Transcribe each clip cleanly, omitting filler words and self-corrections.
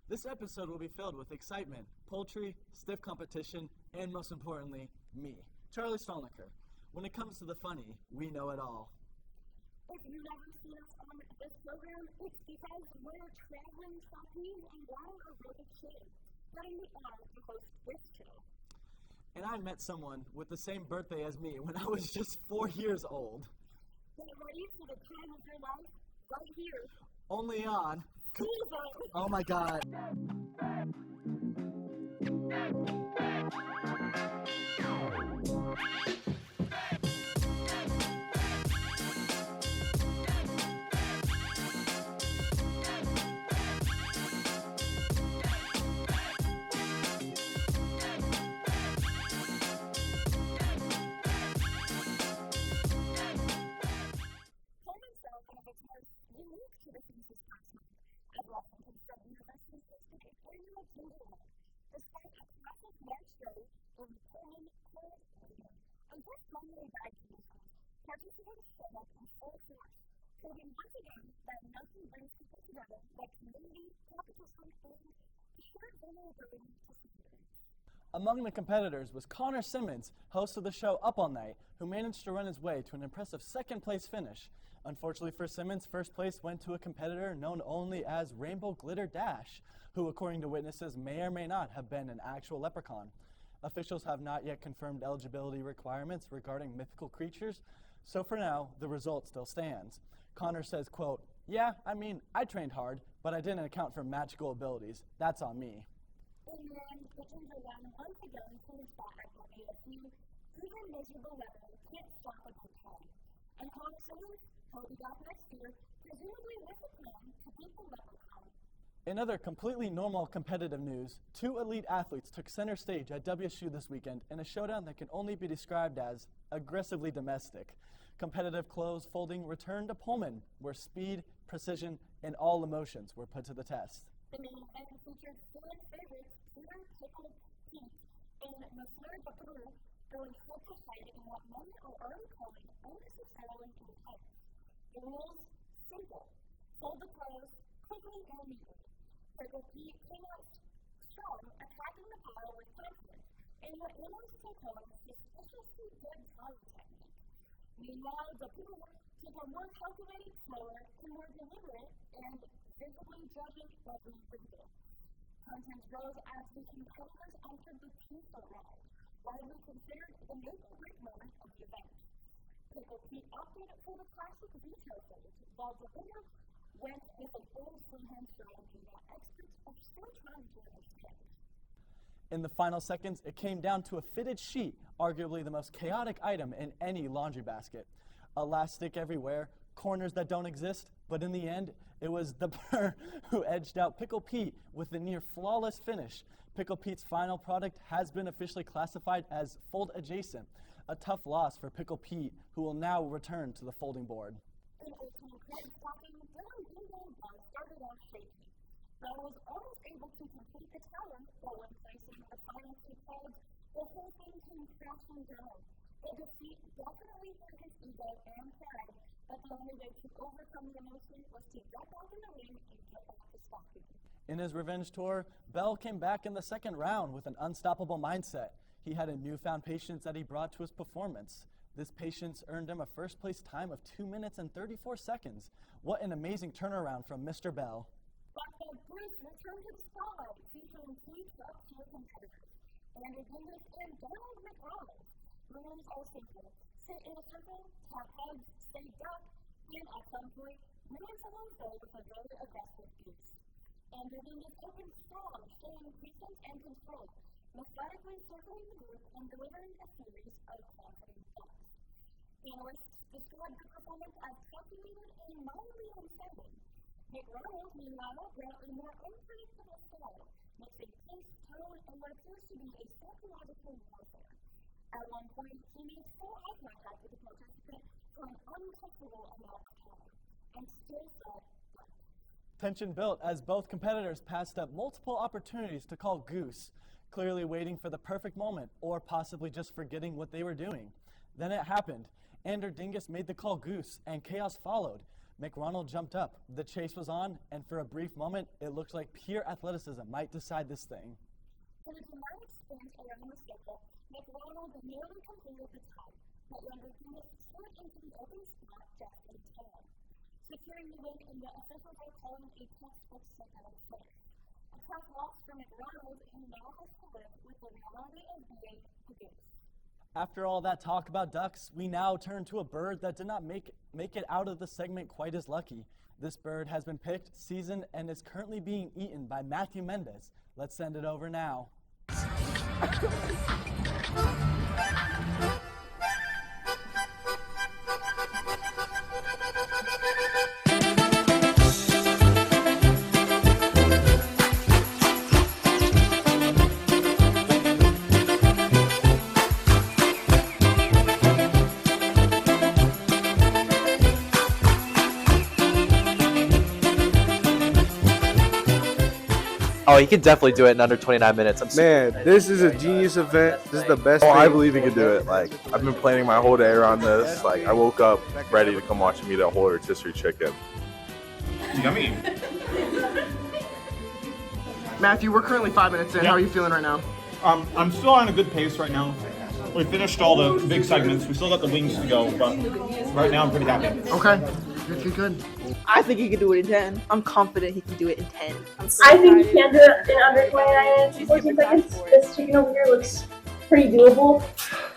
This episode will be filled with excitement, poultry, stiff competition, and most importantly, me, Charlie Stolniker. When it comes to the funny, we know it all. If you've never seen us on this program, it's because we're traveling trapeze and water aerobic kids, setting the honor to host this show. And I met someone with the same birthday as me when I was just 4 years old. Get ready for the time of your life right here. Only on Foolzone. Oh my god. Proving once again that nothing brings people together like community, competition, and shared vulnerability to society. Among the competitors was Connor Simmons, host of the show Up All Night, who managed to run his way to an impressive second-place finish. Unfortunately for Simmons, first place went to a competitor known only as Rainbow Glitter Dash, who, according to witnesses, may or may not have been an actual leprechaun. Officials have not yet confirmed eligibility requirements regarding mythical creatures, so for now, the result still stands. Connor says, quote, "Yeah, I mean, I trained hard, but I didn't account for magical abilities. That's on me." And then the ginger one once again finished by a few even miserable level can't stop a good time. And Connor Simmons will be back next year, presumably with a plan to beat the leprechaun. In other completely normal competitive news, 2 elite athletes took center stage at WSU this weekend in a showdown that can only be described as aggressively domestic. Competitive clothes folding returned to Pullman, where speed, precision, and all emotions were put to the test. The main event featured Florence favorites Peter Pickle Pete and Monsieur Babu going full to fight in what many are already calling unnecessarily intense. The rules simple: hold the clothes quickly and neatly. Pickle Pete came out strong, attacking the pile with confidence, and what analysts take home suspiciously good power technique. Meanwhile, the people took a more calculated, slower, and more deliberate, and visibly judging every wrinkle. Content rose as the competitors entered the pizza round, widely considered the make-or-break moment of the event. Pickle Pete opted for the classic veto phase, while the winner went with a bold freehand strategy that experts are still trying to understand. In the final seconds, it came down to a fitted sheet, arguably the most chaotic item in any laundry basket. Elastic everywhere, corners that don't exist, but in the end, it was the Burr who edged out Pickle Pete with a near flawless finish. Pickle Pete's final product has been officially classified as fold adjacent, a tough loss for Pickle Pete, who will now return to the folding board. In ultimate credit talking, Dylan Dingdong started off shaky, but was almost able to complete the challenge, but when facing the final 2 folds, the whole thing came crashing down. The defeat definitely hurt his ego and pride, but the only way to overcome the emotion was to get back in the ring and get back to stocking. In his revenge tour, Bell came back in the second round with an unstoppable mindset. He had a newfound patience that he brought to his performance. This patience earned him a first-place time of 2 minutes and 34 seconds. What an amazing turnaround from Mr. Bell. But the Bruce returned to the spotlight, featuring 2 top-tier competitors, Andrew Dingus and Donald McRoberts. Rules are simple: sit in a circle, tap heads, stay duck, and at some point, win someone's goal with a very aggressive piece. Andrew Dingus opened strong, showing patience and control, methodically circling the group and delivering a series of confident ducks. Analysts described the performance as calculated and mildly unsettling. McRoberts, meanwhile, brought a more unpredictable style, mixing pace, tone, and what appears to be a psychological warfare. At one point, he made full eye contact with the participant for an uncomfortable amount of time, and still said, "Duck." Tension built as both competitors passed up multiple opportunities to call goose, clearly waiting for the perfect moment, or possibly just forgetting what they were doing. Then it happened. Andrew Dingus made the call goose, and chaos followed. McRonald jumped up. The chase was on, and for a brief moment, it looked like pure athleticism might decide this thing. In a dramatic sprint around the circle, McRonald nearly completed the time, but Lamborghini slid into the open spot just in time, securing the win in what officials are calling a textbook circle finish. A tough loss for McRonald, who now has to live with the reality of being Cougars. After all that talk about ducks, we now turn to a bird that did not make it out of the segment quite as lucky. This bird has been picked, seasoned, and is currently being eaten by Matthew Mendez. Let's send it over now. Oh, he can definitely do it in under 29 minutes. Man, this is a genius event. This is the best thing. I believe he can do it. Like, I've been planning my whole day around this. Like, I woke up ready to come watch him eat a whole rotisserie chicken. Yummy. Matthew, we're currently 5 minutes in. Yeah. How are you feeling right now? I'm still on a good pace right now. We finished all the big segments. We still got the wings to go, but right now I'm pretty happy. Okay. Good. I think he can do it in 10. I'm confident he can do it in 10. I think he can do it in under 29 minutes, 14 seconds. This chicken over here looks pretty doable.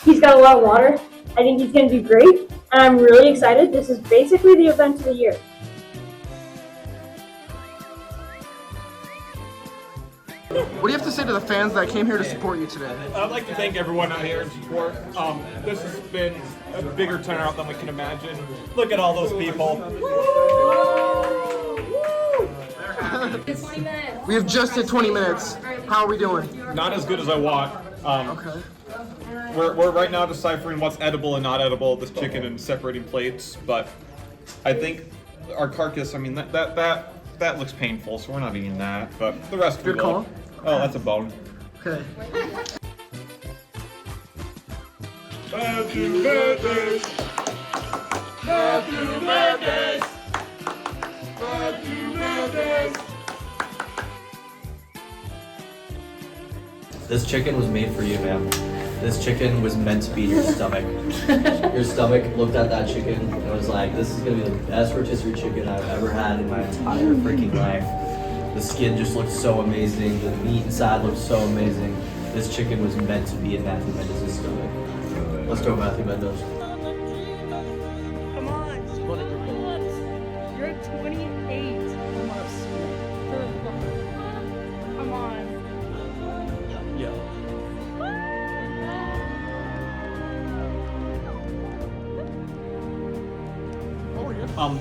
He's got a lot of water. I think he's going to do great, and I'm really excited. This is basically the event of the year. What do you have to say to the fans that came here to support you today? I'd like to thank everyone out here in support. This has been a bigger turnout than we can imagine. Look at all those people. We have just hit 20 minutes. How are we doing? Not as good as I want. Okay. We're right now deciphering what's edible and not edible, this chicken, and separating plates. But I think our carcass, I mean, that looks painful, so we're not eating that. But the rest we Good will. call. Oh, that's a bone. Okay. Matthew Mendez! Matthew Mendez! Matthew Mendez! This chicken was made for you, man. This chicken was meant to be in your stomach. Your stomach looked at that chicken and was like, this is gonna be the best rotisserie chicken I've ever had in my entire freaking life. The skin just looked so amazing. The meat inside looked so amazing. This chicken was meant to be in Matthew Mendez's stomach. Let's go, Matthew Mendez. Come on. You're at 28 almost. Come on. Yeah.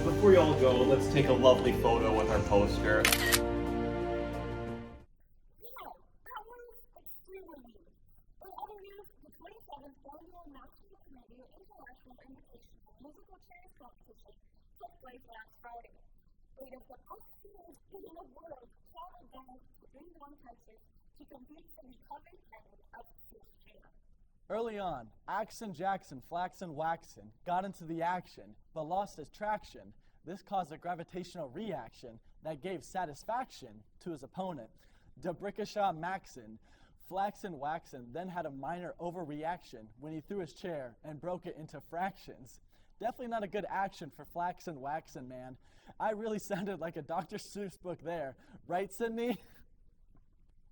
Before you all go, let's take a lovely photo with our poster. Yeah, that was extremely neat. In other news, the 27th Foolzone National Committee International Invitational Musical Chairs Competition took place last Friday. 8 of the best singers in the world traveled down to Foolzone, Texas to compete for the cover title of this chair. Early on, Axon Jackson Flaxen Waxen got into the action, but lost his traction. This caused a gravitational reaction that gave satisfaction to his opponent. Debrickashaw Maxon, Flaxen Waxen then had a minor overreaction when he threw his chair and broke it into fractions. Definitely not a good action for Flaxen Waxen, man. I really sounded like a Dr. Seuss book there. Right, Sydney?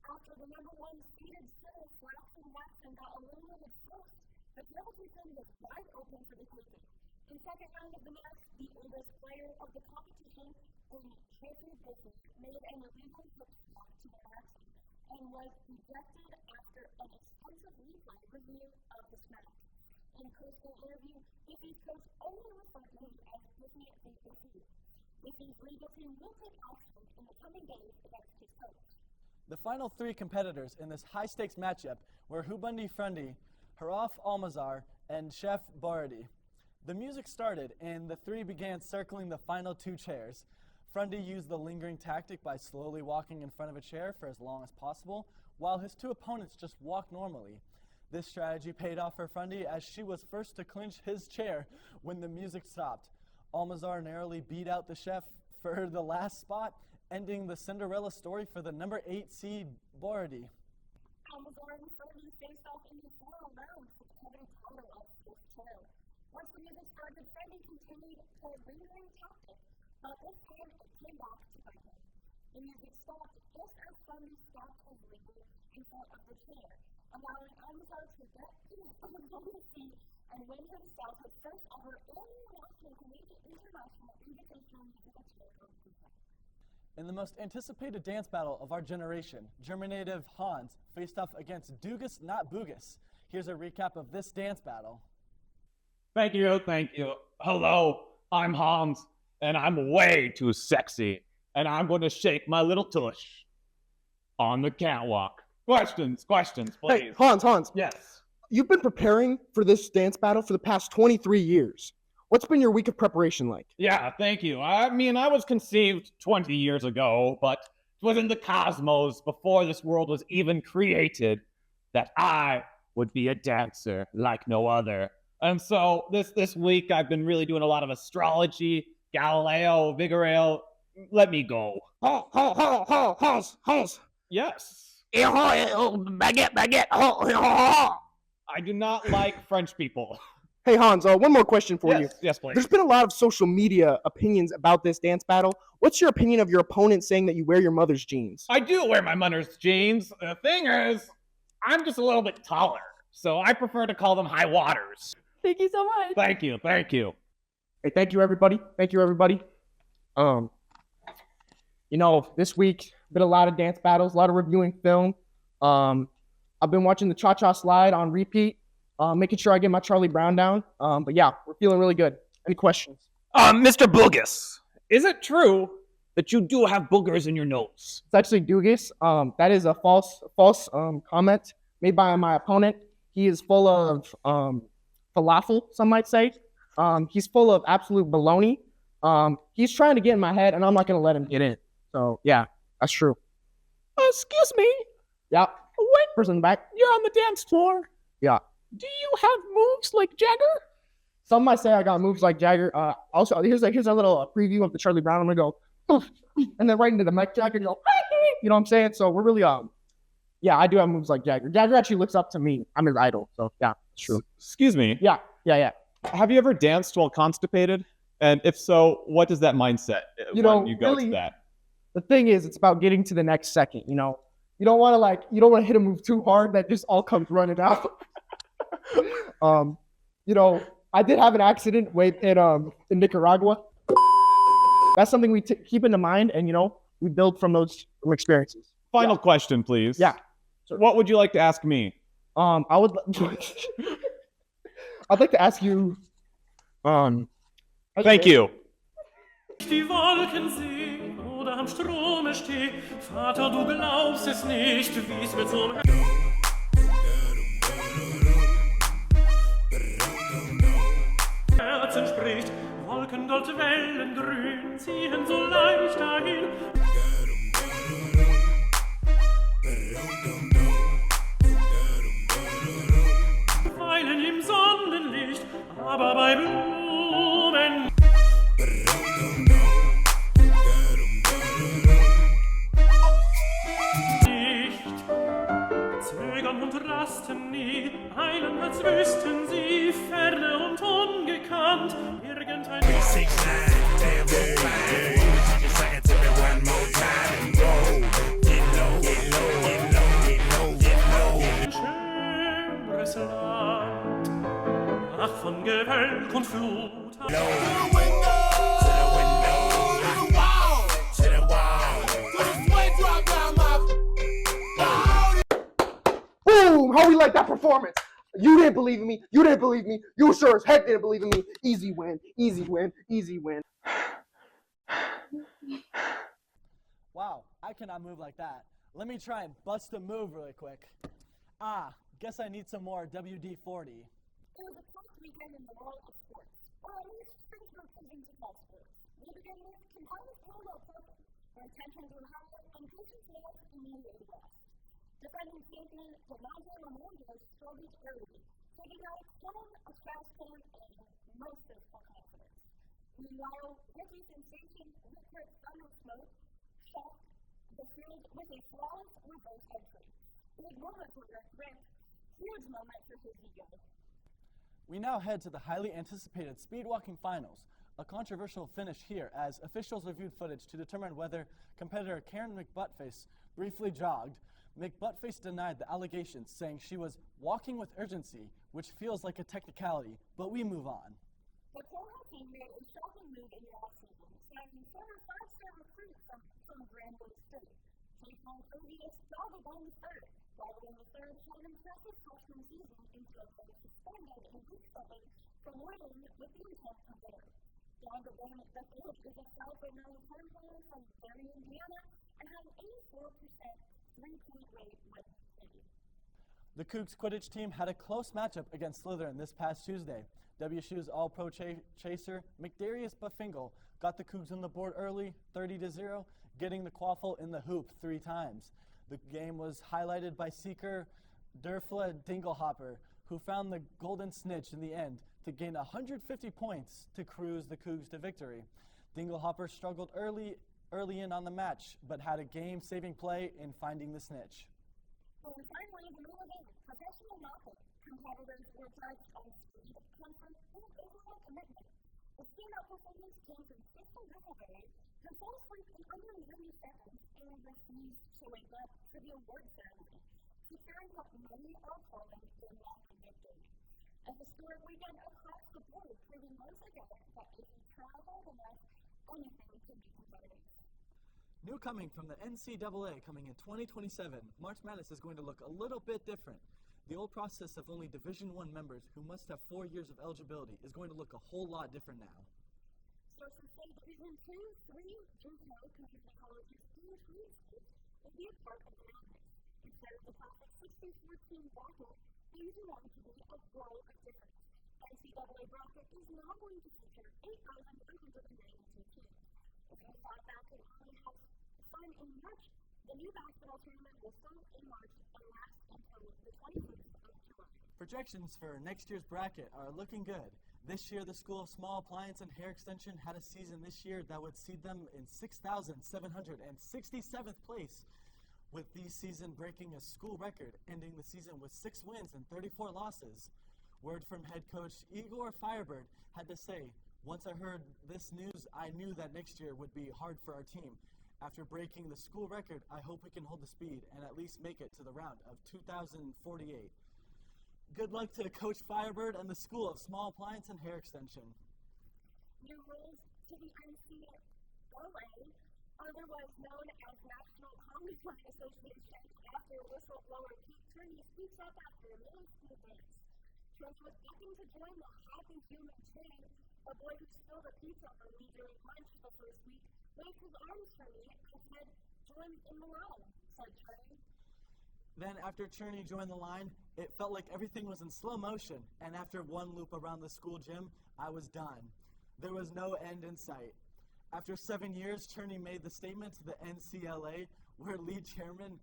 After the number one seeded singer, Flaxen Waxen got eliminated first, the field weekend was wide open for the Cougars. In the second round of the match, the oldest player of the competition, Tracy Baker, made an illegal flip flop to the action and was ejected after an extensive replay review of the match. In post-game interview, Baker's coach only referred to him as Ricky Baker. Baker's legal team will take action in the coming days against his coach. The final three competitors in this high-stakes matchup were Hubundi Frundi, Haraf Almazar, and Chef Bardi. The music started, and the three began circling the final two chairs. Frundi used the lingering tactic by slowly walking in front of a chair for as long as possible, while his two opponents just walked normally. This strategy paid off for Frundi as she was first to clinch his chair when the music stopped. Almazar narrowly beat out the chef for the last spot, ending the Cinderella story for the number 8 seed Borody. Almazar and Fergie faced off in the final round for Kevin's title of fifth chair. Once the music started, Freddie continued to lingering tactics, but this time it came back to bite him. The music stopped just as Freddie stopped his legal in front of the chair, allowing Almazar to get to the seat and win himself his first ever international Canadian International Invitational Musical Chair competition. In the most anticipated dance battle of our generation, German native Hans faced off against Dugas Not Bugas. Here's a recap of this dance battle. Thank you. Hello, I'm Hans, and I'm way too sexy, and I'm going to shake my little tush on the catwalk. Questions, please. Hey, Hans. Yes. You've been preparing for this dance battle for the past 23 years. What's been your week of preparation like? Yeah, thank you. I mean, I was conceived 20 years ago, but it was in the cosmos before this world was even created that I would be a dancer like no other. And so this week I've been really doing a lot of astrology, Galileo, Vigorale. Let me go. Hans. Yes. Baguette. I do not like French people. Hey, Hans, one more question for you. Yes, please. There's been a lot of social media opinions about this dance battle. What's your opinion of your opponent saying that you wear your mother's jeans? I do wear my mother's jeans. The thing is, I'm just a little bit taller, so I prefer to call them high waters. Thank you so much. Thank you. Hey, thank you, everybody. This week, been a lot of dance battles, a lot of reviewing film. I've been watching the Cha-Cha Slide on repeat, making sure I get my Charlie Brown down. But yeah, we're feeling really good. Any questions? Mr. Boogus, is it true that you do have boogers in your nose? It's actually Dugas. That is a false comment made by my opponent. He is full of falafel, some might say. He's full of absolute baloney. He's trying to get in my head, and I'm not going to let him get in. So, yeah, that's true. Excuse me. Yeah. When Person in the back. you're on the dance floor, Yeah. do you have moves like Jagger? Some might say I got moves like Jagger. Also, here's a little preview of the Charlie Brown. I'm going to go, and then right into the mic Jagger, go, you know what I'm saying? So, we're really, yeah, I do have moves like Jagger. Jagger actually looks up to me. I'm his idol. So, yeah, it's true. Excuse me. Yeah. Have you ever danced while constipated? And if so, what does that mindset when you go really, to that? The thing is, it's about getting to the next second. You don't want to hit a move too hard that just all comes running out. I did have an accident in Nicaragua. That's something we keep in mind, and we build from those experiences. Final question, please. Yeah. What would you like to ask me? I'd like to ask you. Thank you. Die Wolken sehen oder am Strome steh, Vater, du glaubst es nicht, wie's mir zum Herzen spricht. Wolken dort Wellen grün ziehen so leicht dahin. Weilen im Sonnenlicht, aber bei Blumen nicht. Zögern und rasten nie, eilen als wüssten sie, ferne und ungekannt, irgendein schöneres Land. Ach, von Gewölk und Flut. Boom! How we like that performance? You didn't believe in me. You sure as heck didn't believe in me. Easy win. Wow, I cannot move like that. Let me try and bust a move really quick. Guess I need some more WD-40. It was a close weekend in the world of sports, or at least pretty close divisions of all sports. We begin with competitive polo football, where tensions were high and coaches failed immediately west. Defending champion DiMaggio Ramondo struggled early, taking out 10 of fast form and most of full confidence. Meanwhile, rookie sensation Richard Smoke shot the field with a flawless reverse entry. Big moment for Rick, huge moment for his ego. We now head to the highly anticipated speedwalking finals. A controversial finish here as officials reviewed footage to determine whether competitor Karen McButtface briefly jogged. McButtface denied the allegations, saying she was walking with urgency, which feels like a technicality, but we move on. The Cougars team made a shocking move in the offseason, signing former five-star recruit from Granville State. Chase Ovius jogged on the third, while in the third had an impressive freshman season until he was suspended in week 7 from winning with the intent to win. John Gabon at the field is a 5'9" player from Gary, Indiana, and had an 84% three-point rate with the city. The Cougs Quidditch team had a close matchup against Slytherin this past Tuesday. WSU's All-Pro chaser McDarius Buffingle got the Cougs on the board early, 30-0, getting the quaffle in the hoop 3 times. The game was highlighted by seeker Derfla Dinglehopper, who found the golden snitch in the end to gain 150 points to cruise the Cougs to victory. Dinglehopper struggled early in on the match, but had a game-saving play in finding the snitch. For finally, the middle game, professional knockout competitors were judged on speed, comfort, and overall commitment. The standout performance came from Crystal Rickleberry, who fell asleep in under 90 seconds and refused to wake up for the award ceremony, securing what many are calling the knockout victory. A historic weekend across the board, proving once again that if you try hard enough, anything can be competitive. New coming from the NCAA coming in 2027, March Madness is going to look a little bit different. The old process of only Division I members who must have 4 years of eligibility is going to look a whole lot different now. Sources say Division II, III, JUCO community colleges and community schools will be a part of the madness. Instead of the classic 16-14 bracket, these are going to be a world of difference. NCAA bracket is now going to feature 8,392 teams. If you thought that could only have fun in March, the new basketball tournament will start in March and last until the 26th of July. Projections for next year's bracket are looking good. This year, the School of Small Appliance and Hair Extension had a season this year that would seed them in 6,767th place, with the season breaking a school record, ending the season with 6 wins and 34 losses. Word from head coach Igor Firebird had to say, "Once I heard this news, I knew that next year would be hard for our team. After breaking the school record, I hope we can hold the speed and at least make it to the round of 2048. Good luck to Coach Firebird and the School of Small Appliance and Hair Extension. New rules to the NCAA, otherwise known as National Combine Association, after whistleblower Pete Turney speaks up after a middle school dance. Trent was begging to join the happy human train. A boy who spilled a pizza on me during lunch the first week waved his arms for me and said, "Join in the line," said Turney. Then after Cherney joined the line, it felt like everything was in slow motion, and after one loop around the school gym, I was done. There was no end in sight. After 7 years, Cherney made the statement to the NCLA, where lead chairman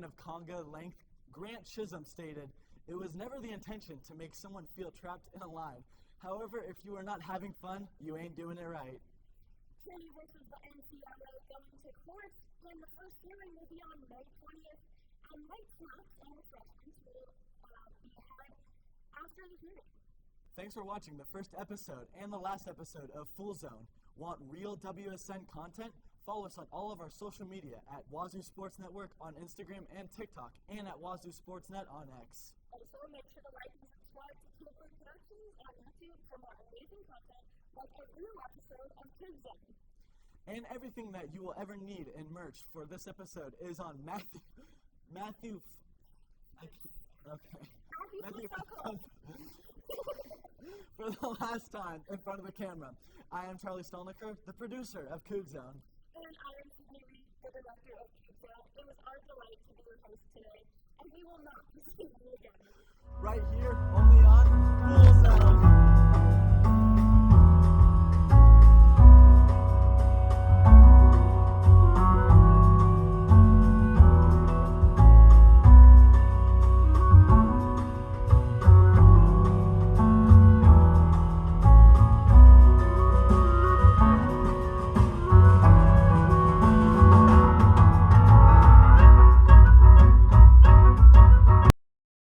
of Conga Length, Grant Chisholm, stated, "It was never the intention to make someone feel trapped in a line. However, if you are not having fun, you ain't doing it right." Cherney versus the NCLA going to court, and the first hearing will be on May 20th. And light snacks and refreshments will be had after the hearing. Thanks for watching the first episode and the last episode of Foolzone. Want real WSN content? Follow us on all of our social media at Wazoo Sports Network on Instagram and TikTok, and at Wazoo Sportsnet on X. Also, make sure to like and subscribe to Coug Productions on YouTube for more amazing content, like every new episode of Foolzone. And everything that you will ever need in merch for this episode is on Matthew. Matthew For the last time in front of the camera, I am Charlie Stolniker, the producer of Foolzone. And I am Sydney Reed, the director of Foolzone. It was our delight to be your host today, and we will not be seeing you again. Right here